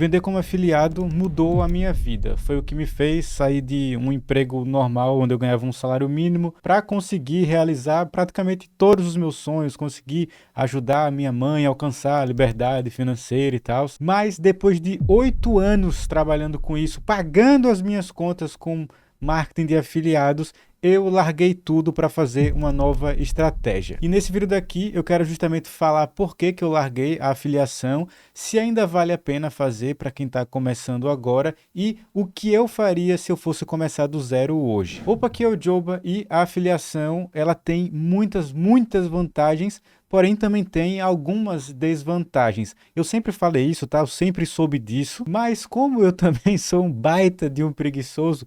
Vender como afiliado mudou a minha vida. Foi o que me fez sair de um emprego normal, onde eu ganhava um salário mínimo, para conseguir realizar praticamente todos os meus sonhos, conseguir ajudar a minha mãe a alcançar a liberdade financeira e tal. Mas depois de 8 anos trabalhando com isso, pagando as minhas contas com marketing de afiliados, eu larguei tudo para fazer uma nova estratégia. E nesse vídeo daqui eu quero justamente falar por que eu larguei a afiliação, se ainda vale a pena fazer para quem está começando agora e o que eu faria se eu fosse começar do zero hoje. Opa, aqui é o Joba e a afiliação ela tem muitas vantagens, porém também tem algumas desvantagens. Eu sempre falei isso, tá? Eu sempre soube disso, mas como eu também sou um baita de um preguiçoso,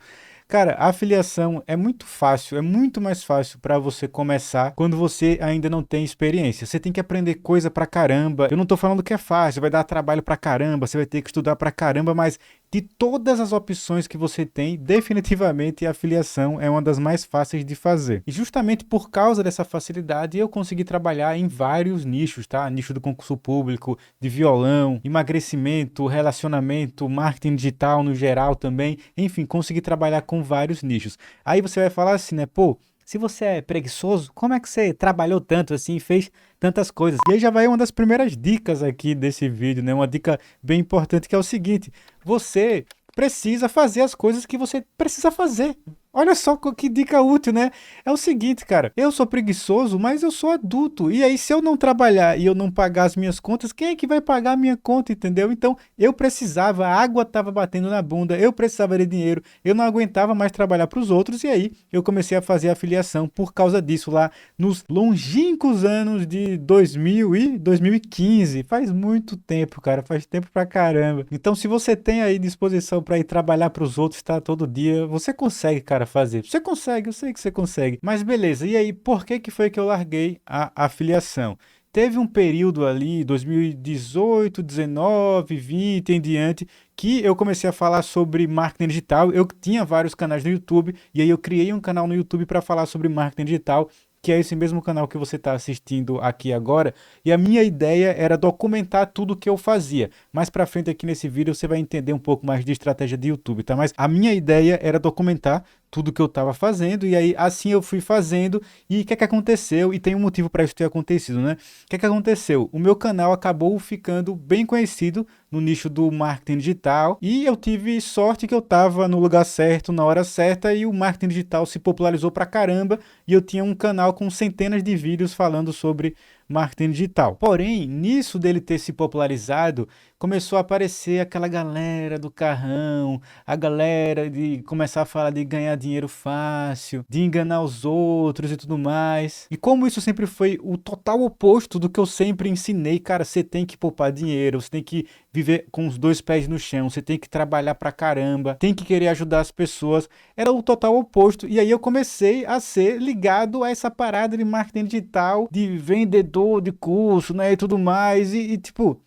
cara, a afiliação é muito fácil, é muito mais fácil para você começar quando você ainda não tem experiência. Você tem que aprender coisa pra caramba. Eu não tô falando que é fácil, vai dar trabalho pra caramba, você vai ter que estudar pra caramba, mas de todas as opções que você tem, definitivamente a afiliação é uma das mais fáceis de fazer. E justamente por causa dessa facilidade, eu consegui trabalhar em vários nichos, tá? Nicho do concurso público, de violão, emagrecimento, relacionamento, marketing digital no geral também. Enfim, consegui trabalhar com vários nichos. Aí você vai falar assim, né? Pô, se você é preguiçoso, como é que você trabalhou tanto assim, fez tantas coisas? E aí já vai uma das primeiras dicas aqui desse vídeo, né? Uma dica bem importante que é o seguinte: você precisa fazer as coisas que você precisa fazer. Olha só que dica útil, né? É o seguinte, cara, eu sou preguiçoso, mas eu sou adulto. E aí, se eu não trabalhar e eu não pagar as minhas contas, quem é que vai pagar a minha conta, entendeu? Então, eu precisava, a água estava batendo na bunda, eu precisava de dinheiro, eu não aguentava mais trabalhar para os outros. E aí, eu comecei a fazer afiliação por causa disso lá nos longínquos anos de 2000 e 2015. Faz muito tempo, cara, faz tempo pra caramba. Então, se você tem aí disposição para ir trabalhar para os outros, tá, todo dia, você consegue, cara, fazer. Você consegue, eu sei que você consegue. Mas beleza, e aí, por que foi que eu larguei a afiliação? Teve um período ali, 2018, 19, 20 em diante, que eu comecei a falar sobre marketing digital. Eu tinha vários canais no YouTube, e aí eu criei um canal no YouTube para falar sobre marketing digital, que é esse mesmo canal que você está assistindo aqui agora, e a minha ideia era documentar tudo o que eu fazia. Mais para frente aqui nesse vídeo você vai entender um pouco mais de estratégia de YouTube, tá? Mas a minha ideia era documentar tudo que eu estava fazendo, e aí assim eu fui fazendo, e o que aconteceu? E tem um motivo para isso ter acontecido, né? O que aconteceu? O meu canal acabou ficando bem conhecido no nicho do marketing digital, e eu tive sorte que eu estava no lugar certo, na hora certa, e o marketing digital se popularizou pra caramba, e eu tinha um canal com centenas de vídeos falando sobre marketing digital. Porém, nisso dele ter se popularizado, começou a aparecer aquela galera do carrão, a galera de começar a falar de ganhar dinheiro fácil, de enganar os outros e tudo mais. E como isso sempre foi o total oposto do que eu sempre ensinei, cara, você tem que poupar dinheiro, você tem que viver com os dois pés no chão, você tem que trabalhar pra caramba, tem que querer ajudar as pessoas. Era o total oposto. E aí eu comecei a ser ligado a essa parada de marketing digital, de vendedor de curso, né, e tudo mais, tipo,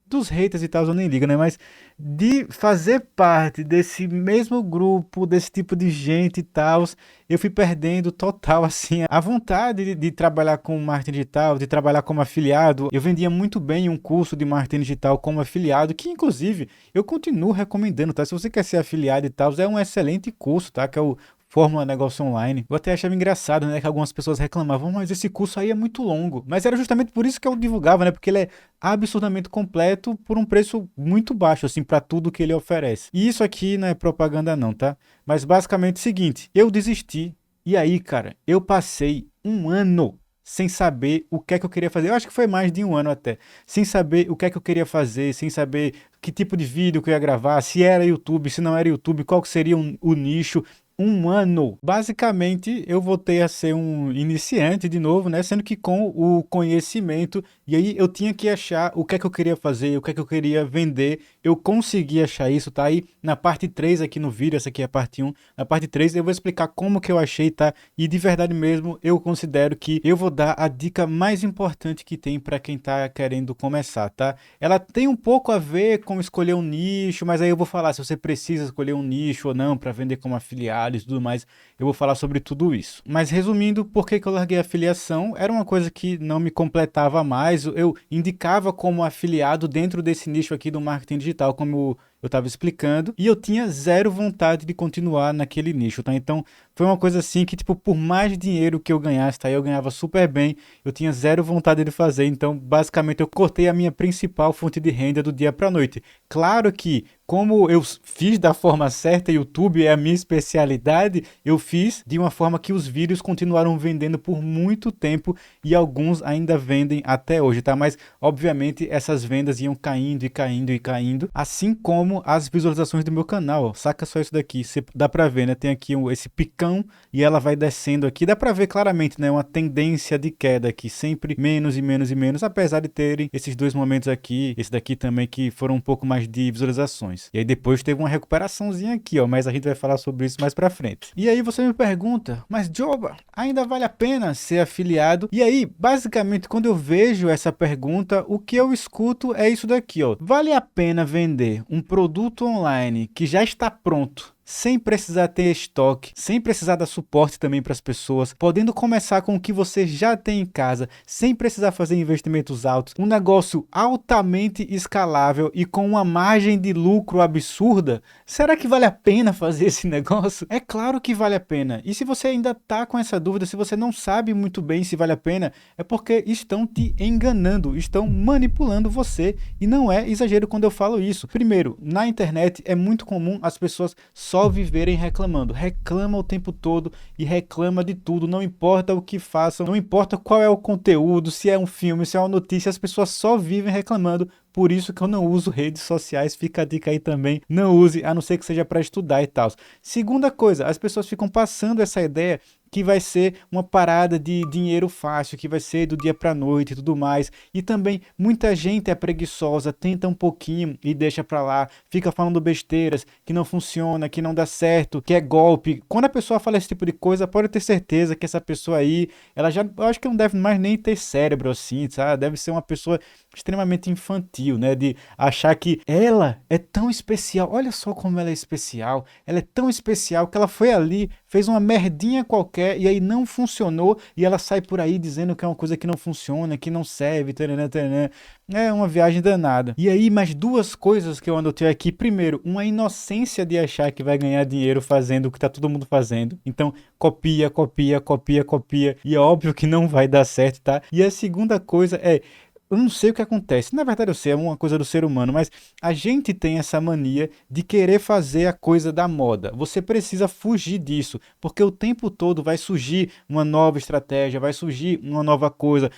dos haters e tal, eu nem ligo, né, mas de fazer parte desse mesmo grupo, desse tipo de gente e tal, eu fui perdendo total, assim, a vontade de trabalhar com marketing digital, de trabalhar como afiliado. Eu vendia muito bem um curso de marketing digital como afiliado, que inclusive eu continuo recomendando, tá? Se você quer ser afiliado e tal, é um excelente curso, tá? Que é o Fórmula Negócio Online. Eu até achava engraçado, né, que algumas pessoas reclamavam, mas esse curso aí é muito longo. Mas era justamente por isso que eu divulgava, né, porque ele é absurdamente completo por um preço muito baixo, assim, para tudo que ele oferece. E isso aqui não é propaganda não, tá? Mas basicamente é o seguinte, eu desisti, e aí, cara, eu passei um ano sem saber o que é que eu queria fazer. Eu acho que foi mais de um ano até. Sem saber o que é que eu queria fazer, sem saber que tipo de vídeo que eu ia gravar, se era YouTube, se não era YouTube, qual que seria o nicho. Um ano. Basicamente, eu voltei a ser um iniciante de novo, né? Sendo que com o conhecimento, e aí eu tinha que achar o que é que eu queria fazer, o que é que eu queria vender. Eu consegui achar isso, tá? Aí na parte 3 aqui no vídeo, essa aqui é a parte 1. Na parte 3 eu vou explicar como que eu achei, tá? E de verdade mesmo, eu considero que eu vou dar a dica mais importante que tem para quem tá querendo começar, tá? Ela tem um pouco a ver com escolher um nicho, mas aí eu vou falar se você precisa escolher um nicho ou não para vender como afiliado detalhes e tudo mais. Eu vou falar sobre tudo isso. Mas resumindo, por que eu larguei a afiliação? Era uma coisa que não me completava mais. Eu indicava como afiliado dentro desse nicho aqui do marketing digital, como eu estava explicando, e eu tinha zero vontade de continuar naquele nicho, tá? Então, foi uma coisa assim que, tipo, por mais dinheiro que eu ganhasse, tá? Eu ganhava super bem, eu tinha zero vontade de fazer, então, basicamente, eu cortei a minha principal fonte de renda do dia para noite. Claro que, como eu fiz da forma certa, YouTube é a minha especialidade, eu fiz de uma forma que os vídeos continuaram vendendo por muito tempo e alguns ainda vendem até hoje, tá? Mas, obviamente, essas vendas iam caindo e caindo e caindo, assim como as visualizações do meu canal, ó. Saca só isso daqui, dá pra ver, né? Tem aqui esse picão e ela vai descendo aqui, dá pra ver claramente, né? Uma tendência de queda aqui, sempre menos e menos e menos, apesar de terem esses dois momentos aqui, esse daqui também que foram um pouco mais de visualizações. E aí depois teve uma recuperaçãozinha aqui, ó, mas a gente vai falar sobre isso mais pra frente. E aí você me pergunta, mas Joba, ainda vale a pena ser afiliado? E aí, basicamente, quando eu vejo essa pergunta, o que eu escuto é isso daqui, ó. Vale a pena vender um produto online que já está pronto, sem precisar ter estoque, sem precisar dar suporte também para as pessoas, podendo começar com o que você já tem em casa, sem precisar fazer investimentos altos, um negócio altamente escalável e com uma margem de lucro absurda? Será que vale a pena fazer esse negócio? É claro que vale a pena. E se você ainda está com essa dúvida, se você não sabe muito bem se vale a pena, é porque estão te enganando, estão manipulando você, e não é exagero quando eu falo isso. Primeiro, na internet é muito comum as pessoas só viverem reclamando, reclama o tempo todo e reclama de tudo, não importa o que façam, não importa qual é o conteúdo, se é um filme, se é uma notícia, as pessoas só vivem reclamando. Por isso que eu não uso redes sociais, fica a dica aí também, não use, a não ser que seja para estudar e tal. Segunda coisa, as pessoas ficam passando essa ideia que vai ser uma parada de dinheiro fácil, que vai ser do dia para noite e tudo mais. E também muita gente é preguiçosa, tenta um pouquinho e deixa para lá, fica falando besteiras, que não funciona, que não dá certo, que é golpe. Quando a pessoa fala esse tipo de coisa, pode ter certeza que essa pessoa aí, ela já, eu acho que não deve mais nem ter cérebro assim, sabe? Deve ser uma pessoa extremamente infantil, né? De achar que ela é tão especial. Olha só como ela é especial. Ela é tão especial que ela foi ali, fez uma merdinha qualquer e aí não funcionou e ela sai por aí dizendo que é uma coisa que não funciona, que não serve, taranã, taranã. É uma viagem danada. E aí, mais duas coisas que eu anotei aqui. Primeiro, uma inocência de achar que vai ganhar dinheiro fazendo o que tá todo mundo fazendo. Então, copia, copia, copia, copia. E é óbvio que não vai dar certo, tá? E a segunda coisa é, eu não sei o que acontece. Na verdade, eu sei, é uma coisa do ser humano, mas a gente tem essa mania de querer fazer a coisa da moda. Você precisa fugir disso, porque o tempo todo vai surgir uma nova estratégia, vai surgir uma nova coisa,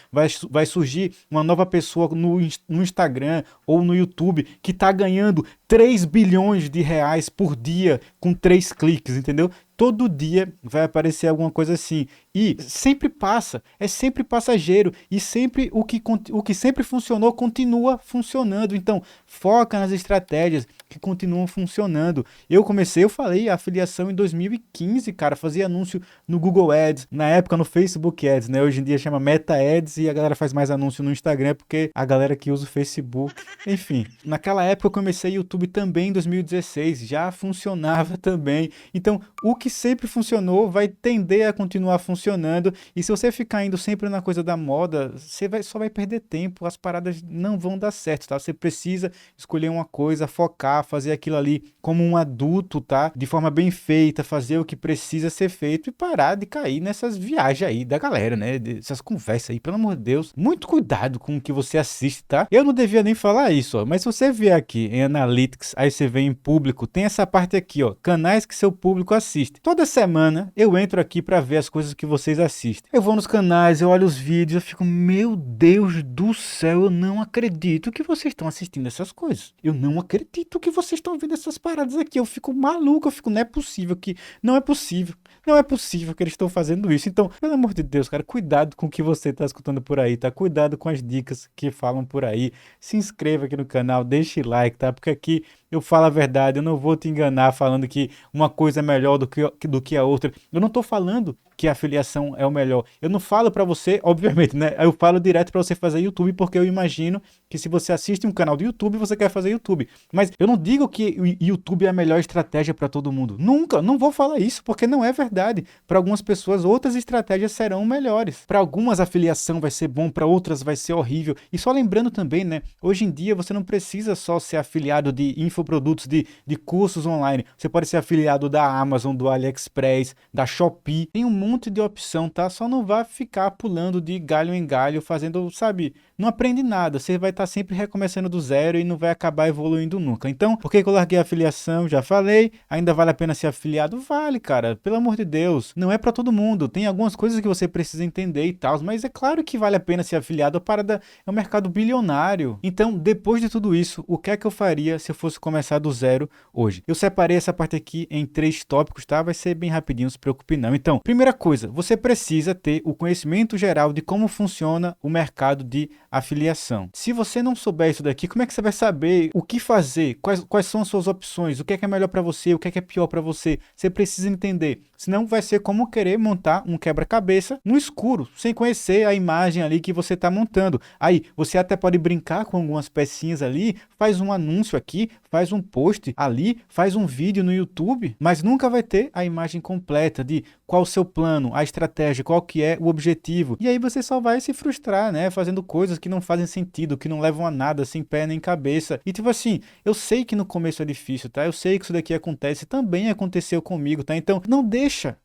vai surgir uma nova pessoa no Instagram ou no YouTube que está ganhando 3 bilhões de reais por dia com 3 cliques, entendeu? Todo dia vai aparecer alguma coisa assim. E sempre passa, é sempre passageiro. E sempre o que sempre funcionou continua funcionando. Então, foca nas estratégias que continuam funcionando. Eu falei a afiliação em 2015, cara. Fazia anúncio no Google Ads, na época no Facebook Ads, né? Hoje em dia chama Meta Ads e a galera faz mais anúncio no Instagram porque a galera que usa o Facebook. Enfim, naquela época eu comecei YouTube também em 2016, já funcionava também. Então, o que sempre funcionou vai tender a continuar funcionando, e se você ficar indo sempre na coisa da moda, você só vai perder tempo, as paradas não vão dar certo, tá? Você precisa escolher uma coisa, focar, fazer aquilo ali como um adulto, tá? De forma bem feita, fazer o que precisa ser feito e parar de cair nessas viagens aí da galera, né? Essas conversas aí, pelo amor de Deus. Muito cuidado com o que você assiste, tá? Eu não devia nem falar isso, ó, mas se você vier aqui em Analytics, aí você vem em público, tem essa parte aqui, ó, canais que seu público assiste. Toda semana eu entro aqui para ver as coisas que vocês assistem. Eu vou nos canais, eu olho os vídeos, eu fico, meu Deus do céu, eu não acredito que vocês estão assistindo essas coisas. Eu não acredito que vocês estão vendo essas paradas aqui. Eu fico maluco, eu fico, não é possível que... Não é possível. Não é possível que eles estão fazendo isso. Então, pelo amor de Deus, cara, cuidado com o que você está escutando por aí, tá? Cuidado com as dicas que falam por aí. Se inscreva aqui no canal, deixe like, tá? Porque aqui eu falo a verdade, eu não vou te enganar falando que uma coisa é melhor do que a outra. Eu não tô falando que a afiliação é o melhor. Eu não falo para você, obviamente, né? Eu falo direto para você fazer YouTube, porque eu imagino que se você assiste um canal do YouTube, você quer fazer YouTube. Mas eu não digo que o YouTube é a melhor estratégia para todo mundo. Nunca, não vou falar isso, porque não é verdade. Para algumas pessoas, outras estratégias serão melhores. Para algumas, a afiliação vai ser bom, para outras vai ser horrível. E só lembrando também, né? Hoje em dia, você não precisa só ser afiliado de infoprodutos, de cursos online. Você pode ser afiliado da Amazon, do AliExpress, da Shopee. Tem um monte de opção, tá? Só não vá ficar pulando de galho em galho, fazendo, sabe? Não aprende nada. Você vai estar sempre recomeçando do zero e não vai acabar evoluindo nunca. Então, por que eu larguei a afiliação? Já falei. Ainda vale a pena ser afiliado? Vale, cara. Pelo amor de Deus. Não é para todo mundo. Tem algumas coisas que você precisa entender e tal, mas é claro que vale a pena ser afiliado. A parada é um mercado bilionário. Então, depois de tudo isso, o que é que eu faria se eu fosse começar do zero hoje? Eu separei essa parte aqui em 3 tópicos, tá? Vai ser bem rapidinho, não se preocupe não. Então, primeira coisa, você precisa ter o conhecimento geral de como funciona o mercado de afiliação. Se você não souber isso daqui, como é que você vai saber o que fazer? Quais são as suas opções? O que é melhor para você? O que é pior para você? Você precisa entender. Senão vai ser como querer montar um quebra-cabeça no escuro, sem conhecer a imagem ali que você está montando. Aí, você até pode brincar com algumas pecinhas ali, faz um anúncio aqui, faz um post ali, faz um vídeo no YouTube, mas nunca vai ter a imagem completa de qual o seu plano, a estratégia, qual que é o objetivo. E aí você só vai se frustrar, né? Fazendo coisas que não fazem sentido, que não levam a nada, sem pé nem cabeça. E tipo assim, eu sei que no começo é difícil, tá? Eu sei que isso daqui acontece, também aconteceu comigo, tá? Então não deixa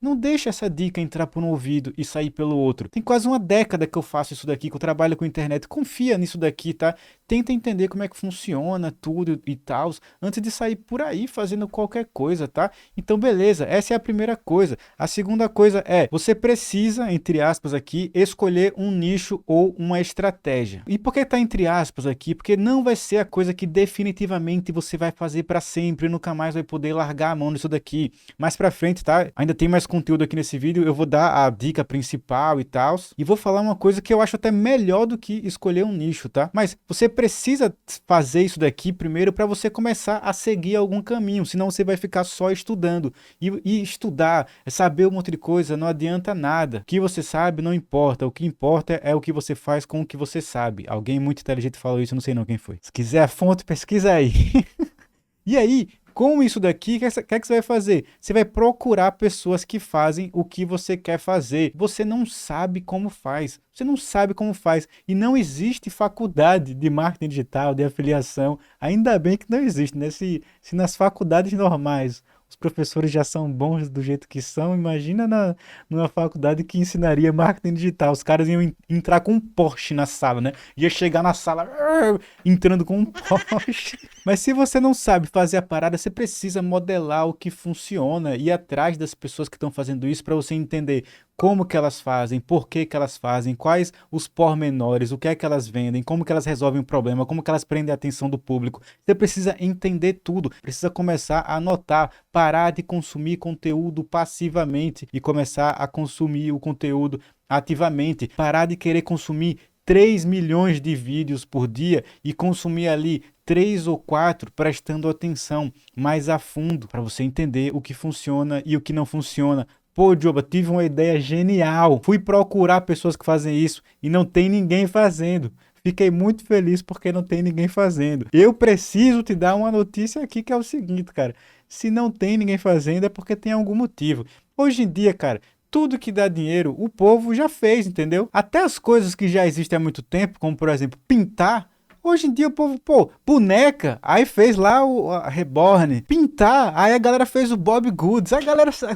essa dica entrar por um ouvido e sair pelo outro. Tem quase uma década que eu faço isso daqui, que eu trabalho com internet. Confia nisso daqui, tá? Tenta entender como é que funciona tudo e tal, antes de sair por aí fazendo qualquer coisa, tá? Então beleza, essa é a primeira coisa. A segunda coisa é, você precisa, entre aspas aqui, escolher um nicho ou uma estratégia. E por que tá entre aspas aqui? Porque não vai ser a coisa que definitivamente você vai fazer para sempre, nunca mais vai poder largar a mão nisso daqui. Mais pra frente, tá? Ainda tem mais conteúdo aqui nesse vídeo, eu vou dar a dica principal e tal, e vou falar uma coisa que eu acho até melhor do que escolher um nicho, tá? Mas você precisa fazer isso daqui primeiro para você começar a seguir algum caminho, senão você vai ficar só estudando. E estudar, saber um monte de coisa, não adianta nada. O que você sabe não importa, o que importa é o que você faz com o que você sabe. Alguém muito inteligente falou isso, não sei não quem foi. Se quiser a fonte, pesquisa aí. E aí, com isso daqui, o que é que você vai fazer? Você vai procurar pessoas que fazem o que você quer fazer. Você não sabe como faz. Você não sabe como faz. E não existe faculdade de marketing digital, de afiliação. Ainda bem que não existe, né? Se nas faculdades normais os professores já são bons do jeito que são, imagina numa faculdade que ensinaria marketing digital. Os caras iam entrar com um Porsche na sala, né? Ia chegar na sala entrando com um Porsche. Mas se você não sabe fazer a parada, você precisa modelar o que funciona, ir atrás das pessoas que estão fazendo isso para você entender como que elas fazem, por que que elas fazem, quais os pormenores, o que é que elas vendem, como que elas resolvem o problema, como que elas prendem a atenção do público. Você precisa entender tudo, precisa começar a anotar, parar de consumir conteúdo passivamente e começar a consumir o conteúdo ativamente, parar de querer consumir 3 milhões de vídeos por dia e consumir ali 3 ou 4 prestando atenção mais a fundo para você entender o que funciona e o que não funciona. Pô, Dioba, tive uma ideia genial. Fui procurar pessoas que fazem isso e não tem ninguém fazendo. Fiquei muito feliz porque não tem ninguém fazendo. Eu preciso te dar uma notícia aqui que é o seguinte, cara. Se não tem ninguém fazendo é porque tem algum motivo. Hoje em dia, cara, tudo que dá dinheiro, o povo já fez, entendeu? Até as coisas que já existem há muito tempo, como por exemplo, pintar. Hoje em dia o povo, pô, boneca, aí fez lá a Reborn, pintar, aí a galera fez o Bob Goods,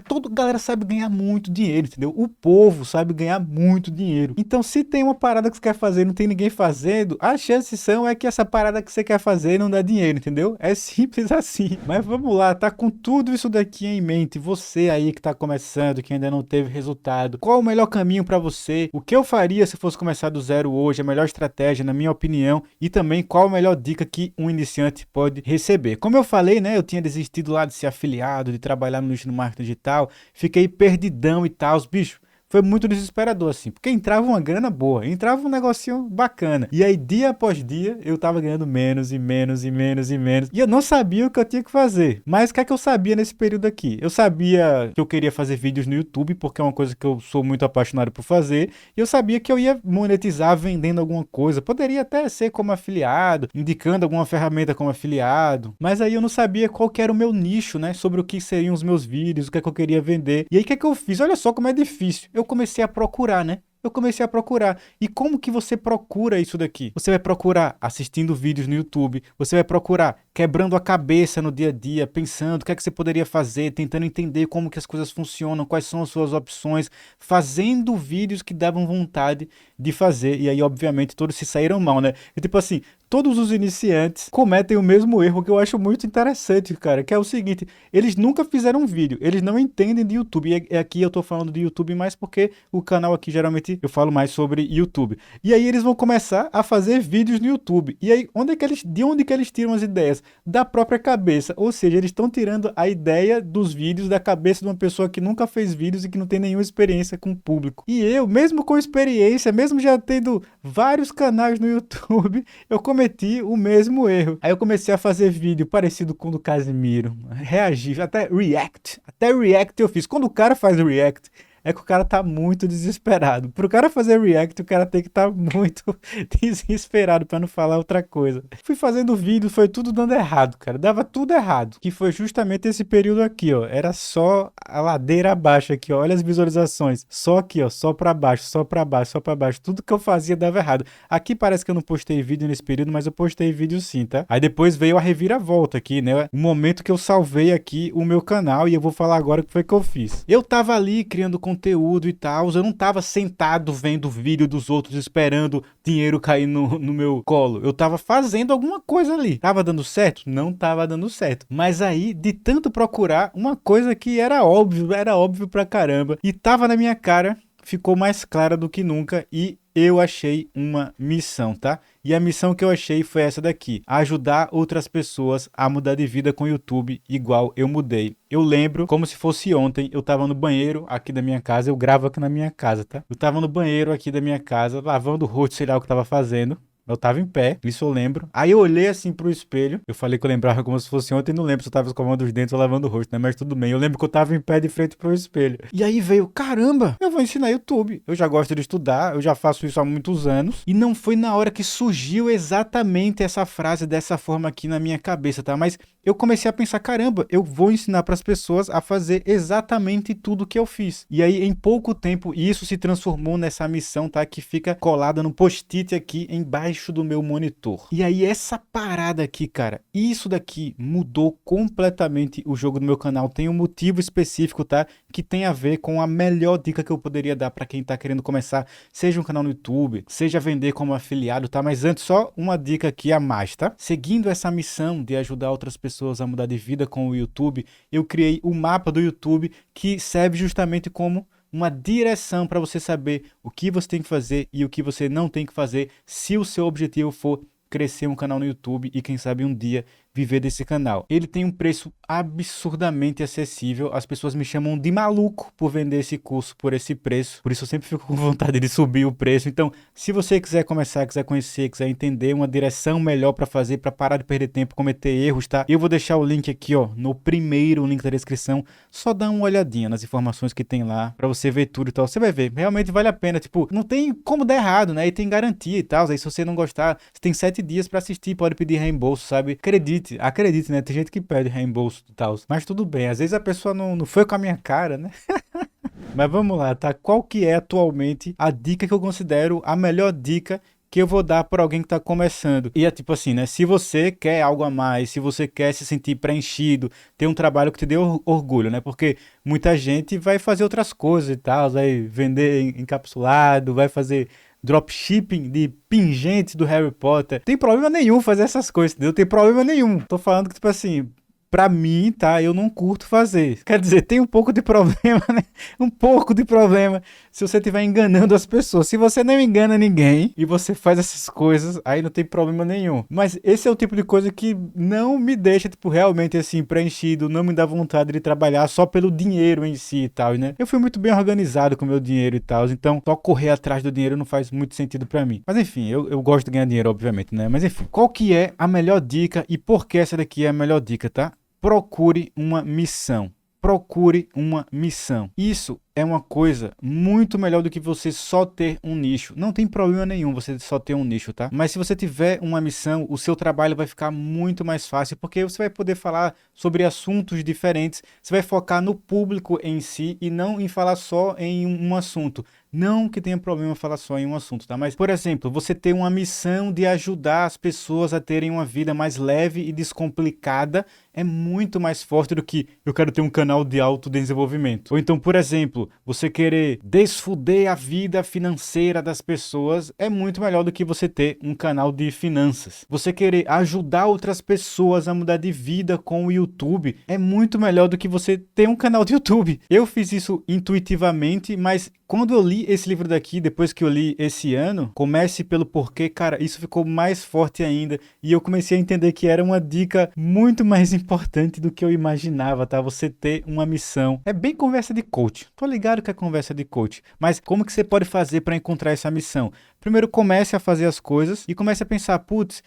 toda a galera sabe ganhar muito dinheiro, entendeu? O povo sabe ganhar muito dinheiro. Então se tem uma parada que você quer fazer e não tem ninguém fazendo, as chances são que essa parada que você quer fazer não dá dinheiro, entendeu? É simples assim. Mas vamos lá, tá com tudo isso daqui em mente, você aí que tá começando, que ainda não teve resultado, qual o melhor caminho para você? O que eu faria se fosse começar do zero hoje, a melhor estratégia, na minha opinião, e também qual a melhor dica que um iniciante pode receber. Como eu falei, né, eu tinha desistido lá de ser afiliado, de trabalhar no nicho no marketing digital, fiquei perdidão e tal, bicho. foi muito desesperador, assim, porque entrava uma grana boa, entrava um negocinho bacana. E aí, dia após dia, eu tava ganhando menos e menos e menos e menos. E eu não sabia o que eu tinha que fazer. Mas o que é que eu sabia nesse período aqui? Eu sabia que eu queria fazer vídeos no YouTube, porque é uma coisa que eu sou muito apaixonado por fazer. E eu sabia que eu ia monetizar vendendo alguma coisa. Poderia até ser como afiliado, indicando alguma ferramenta como afiliado. Mas aí eu não sabia qual que era o meu nicho, né? Sobre o que seriam os meus vídeos, o que é que eu queria vender. E aí o que é que eu fiz? Olha só como é difícil. Eu comecei a procurar, né? Eu comecei a procurar. E como que você procura isso daqui? Você vai procurar assistindo vídeos no YouTube, você vai procurar quebrando a cabeça no dia a dia, pensando o que é que você poderia fazer, tentando entender como que as coisas funcionam, quais são as suas opções, fazendo vídeos que davam vontade de fazer. E aí, obviamente, todos se saíram mal, né? E tipo assim, todos os iniciantes cometem o mesmo erro que eu acho muito interessante, cara, que é o seguinte, eles nunca fizeram um vídeo, eles não entendem de YouTube. E aqui eu tô falando de YouTube mais porque o canal aqui geralmente eu falo mais sobre YouTube. E aí eles vão começar a fazer vídeos no YouTube. E aí, de onde que eles tiram as ideias? Da própria cabeça. Ou seja, eles estão tirando a ideia dos vídeos da cabeça de uma pessoa que nunca fez vídeos e que não tem nenhuma experiência com o público. E eu, mesmo com experiência, mesmo já tendo vários canais no YouTube, eu cometi o mesmo erro. Aí eu comecei a fazer vídeo parecido com o do Casimiro, reagir, até react eu fiz. Quando o cara faz react, é que o cara tá muito desesperado. Pro cara fazer react, o cara tem que estar muito desesperado pra não falar outra coisa. Fui fazendo vídeo, foi tudo dando errado, cara. Dava tudo errado. Que foi justamente esse período aqui, ó. Era só a ladeira abaixo aqui, ó. Olha as visualizações. Só aqui, ó. Só pra baixo, só pra baixo, só pra baixo. Tudo que eu fazia dava errado. Aqui parece que eu não postei vídeo nesse período, mas eu postei vídeo sim, tá? Aí depois veio a reviravolta aqui, né? O momento que eu salvei aqui o meu canal e eu vou falar agora o que foi que eu fiz. Eu tava ali criando conteúdo e tal, eu não tava sentado vendo vídeo dos outros esperando dinheiro cair no meu colo, eu tava fazendo alguma coisa ali. Tava dando certo? Não tava dando certo, mas aí de tanto procurar, uma coisa que era óbvio pra caramba e tava na minha cara, ficou mais clara do que nunca e eu achei uma missão, tá? E a missão que eu achei foi essa daqui: ajudar outras pessoas a mudar de vida com o YouTube igual eu mudei. Eu lembro como se fosse ontem, eu tava no banheiro aqui da minha casa, eu gravo aqui na minha casa, tá? Eu tava no banheiro aqui da minha casa, lavando o rosto, sei lá o que eu tava fazendo. Eu tava em pé, isso eu lembro. Aí eu olhei assim pro espelho. Eu falei que eu lembrava como se fosse ontem. Não lembro se eu tava escovando os dentes ou lavando o rosto, né? Mas tudo bem. Eu lembro que eu tava em pé de frente pro espelho. E aí veio, caramba, eu vou ensinar YouTube. Eu já gosto de estudar, eu já faço isso há muitos anos. E não foi na hora que surgiu exatamente essa frase dessa forma aqui na minha cabeça, tá? Mas eu comecei a pensar, caramba, eu vou ensinar para as pessoas a fazer exatamente tudo que eu fiz. E aí, em pouco tempo, isso se transformou nessa missão, tá? Que fica colada no post-it aqui embaixo do meu monitor. E aí, essa parada aqui, cara, isso daqui mudou completamente o jogo do meu canal. Tem um motivo específico, tá? Que tem a ver com a melhor dica que eu poderia dar para quem tá querendo começar, seja um canal no YouTube, seja vender como afiliado, tá? Mas antes, só uma dica aqui a mais, tá? Seguindo essa missão de ajudar outras pessoas a mudar de vida com o YouTube, eu criei o mapa do YouTube que serve justamente como uma direção para você saber o que você tem que fazer e o que você não tem que fazer se o seu objetivo for crescer um canal no YouTube e quem sabe um dia viver desse canal. Ele tem um preço absurdamente acessível. As pessoas me chamam de maluco por vender esse curso por esse preço. Por isso eu sempre fico com vontade de subir o preço. Então, se você quiser começar, quiser conhecer, quiser entender uma direção melhor para fazer, para parar de perder tempo, cometer erros, tá? Eu vou deixar o link aqui, ó, no primeiro link da descrição. Só dá uma olhadinha nas informações que tem lá para você ver tudo e tal. Você vai ver, realmente vale a pena. Tipo, não tem como dar errado, né? E tem garantia e tal. Aí se você não gostar, você tem 7 dias para assistir, pode pedir reembolso, sabe? Acredite, né? Tem gente que pede reembolso e tal. Mas tudo bem, às vezes a pessoa não foi com a minha cara, né? Mas vamos lá, tá? Qual que é atualmente a dica que eu considero a melhor dica que eu vou dar para alguém que está começando? E é tipo assim, né? Se você quer algo a mais, se você quer se sentir preenchido, ter um trabalho que te dê orgulho, né? Porque muita gente vai fazer outras coisas e tal, vai vender encapsulado, vai fazer dropshipping de pingentes do Harry Potter. Tem problema nenhum fazer essas coisas, entendeu? Tem problema nenhum. Tô falando que, tipo assim, pra mim, tá? Eu não curto fazer. Quer dizer, tem um pouco de problema, né? Um pouco de problema se você estiver enganando as pessoas. Se você não engana ninguém e você faz essas coisas, aí não tem problema nenhum. Mas esse é o tipo de coisa que não me deixa, tipo, realmente assim, preenchido, não me dá vontade de trabalhar só pelo dinheiro em si e tal, né? Eu fui muito bem organizado com o meu dinheiro e tal, então só correr atrás do dinheiro não faz muito sentido pra mim. Mas enfim, eu gosto de ganhar dinheiro, obviamente, né? Mas enfim, qual que é a melhor dica e por que essa daqui é a melhor dica, tá? Procure uma missão. Procure uma missão. Isso é uma coisa muito melhor do que você só ter um nicho. Não tem problema nenhum você só ter um nicho, tá? Mas se você tiver uma missão, o seu trabalho vai ficar muito mais fácil, porque você vai poder falar sobre assuntos diferentes, você vai focar no público em si e não em falar só em um assunto. Não que tenha problema falar só em um assunto, tá? Mas, por exemplo, você ter uma missão de ajudar as pessoas a terem uma vida mais leve e descomplicada é muito mais forte do que eu quero ter um canal de autodesenvolvimento. Ou então, por exemplo, você querer desfuder a vida financeira das pessoas é muito melhor do que você ter um canal de finanças. Você querer ajudar outras pessoas a mudar de vida com o YouTube é muito melhor do que você ter um canal de YouTube. Eu fiz isso intuitivamente, mas quando eu li esse livro daqui, depois que eu li esse ano, Comece pelo Porquê, cara, isso ficou mais forte ainda e eu comecei a entender que era uma dica muito mais importante do que eu imaginava, tá? Você ter uma missão. É bem conversa de coach. Tô ligado que é conversa de coach, mas como que você pode fazer para encontrar essa missão? Primeiro comece a fazer as coisas e comece a pensar, putz,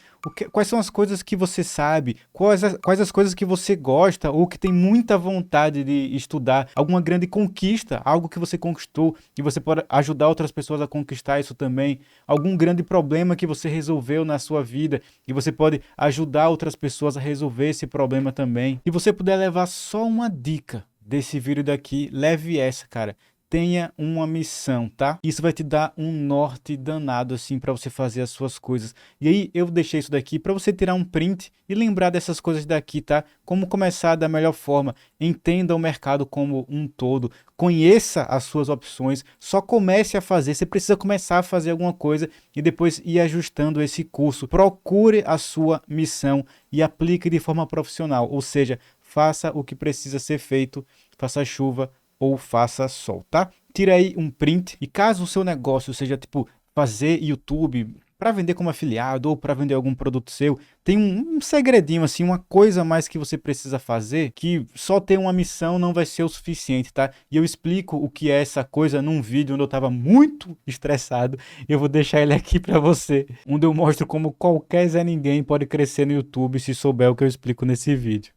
quais são as coisas que você sabe, quais as coisas que você gosta ou que tem muita vontade de estudar, alguma grande conquista, algo que você conquistou e você pode ajudar outras pessoas a conquistar isso também, algum grande problema que você resolveu na sua vida e você pode ajudar outras pessoas a resolver esse problema também. E você puder levar só uma dica desse vídeo daqui, leve essa, cara. Tenha uma missão, tá? Isso vai te dar um norte danado assim para você fazer as suas coisas. E aí eu deixei isso daqui para você tirar um print e lembrar dessas coisas daqui, tá? Como começar da melhor forma. Entenda o mercado como um todo. Conheça as suas opções. Só comece a fazer. Você precisa começar a fazer alguma coisa e depois ir ajustando esse curso. Procure a sua missão e aplique de forma profissional. Ou seja, faça o que precisa ser feito. Faça chuva ou faça sol, tá? Tira aí um print e caso o seu negócio seja tipo fazer YouTube para vender como afiliado ou para vender algum produto seu, tem um segredinho assim, uma coisa a mais que você precisa fazer, que só ter uma missão não vai ser o suficiente, tá? E eu explico o que é essa coisa num vídeo onde eu tava muito estressado, eu vou deixar ele aqui para você, onde eu mostro como qualquer Zé Ninguém pode crescer no YouTube se souber o que eu explico nesse vídeo.